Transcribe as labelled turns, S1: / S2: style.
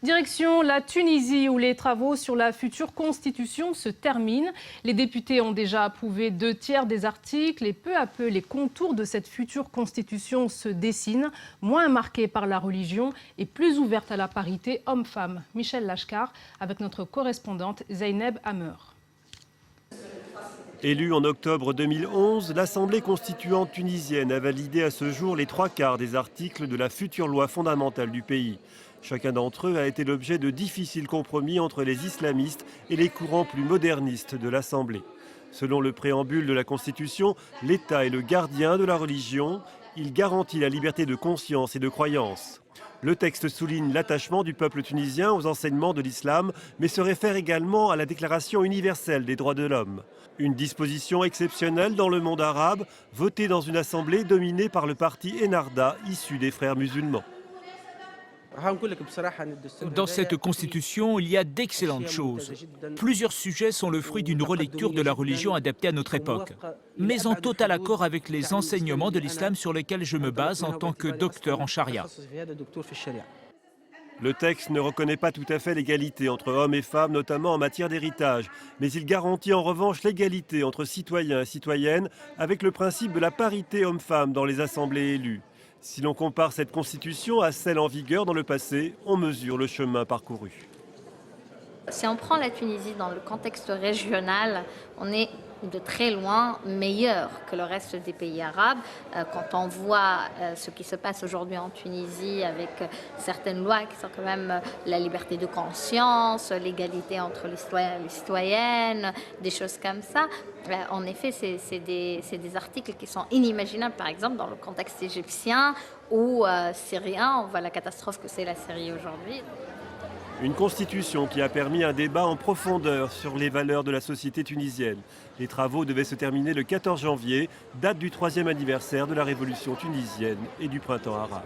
S1: Direction la Tunisie où les travaux sur la future constitution se terminent. Les députés ont déjà approuvé 2/3 des articles et peu à peu les contours de cette future constitution se dessinent, moins marqués par la religion et plus ouverte à la parité homme-femme. Michel Lachkar avec notre correspondante Zeynep Hammer.
S2: Élue en octobre 2011, l'Assemblée constituante tunisienne a validé à ce jour les 3/4 des articles de la future loi fondamentale du pays. Chacun d'entre eux a été l'objet de difficiles compromis entre les islamistes et les courants plus modernistes de l'Assemblée. Selon le préambule de la Constitution, l'État est le gardien de la religion. Il garantit la liberté de conscience et de croyance. Le texte souligne l'attachement du peuple tunisien aux enseignements de l'islam, mais se réfère également à la Déclaration universelle des droits de l'homme. Une disposition exceptionnelle dans le monde arabe, votée dans une assemblée dominée par le parti Ennahda, issu des frères musulmans.
S3: Dans cette constitution, il y a d'excellentes choses. Plusieurs sujets sont le fruit d'une relecture de la religion adaptée à notre époque, mais en total accord avec les enseignements de l'islam sur lesquels je me base en tant que docteur en charia.
S2: Le texte ne reconnaît pas tout à fait l'égalité entre hommes et femmes, notamment en matière d'héritage, mais il garantit en revanche l'égalité entre citoyens et citoyennes avec le principe de la parité homme-femme dans les assemblées élues. Si l'on compare cette constitution à celle en vigueur dans le passé, on mesure le chemin parcouru.
S4: Si on prend la Tunisie dans le contexte régional, on est de très loin meilleur que le reste des pays arabes. Quand on voit ce qui se passe aujourd'hui en Tunisie avec certaines lois qui sont quand même la liberté de conscience, l'égalité entre les citoyens et les citoyennes, des choses comme ça. En effet, c'est des articles qui sont inimaginables, par exemple, dans le contexte égyptien ou syrien. On voit la catastrophe que c'est la Syrie aujourd'hui.
S2: Une constitution qui a permis un débat en profondeur sur les valeurs de la société tunisienne. Les travaux devaient se terminer le 14 janvier, date du 3e anniversaire de la révolution tunisienne et du printemps arabe.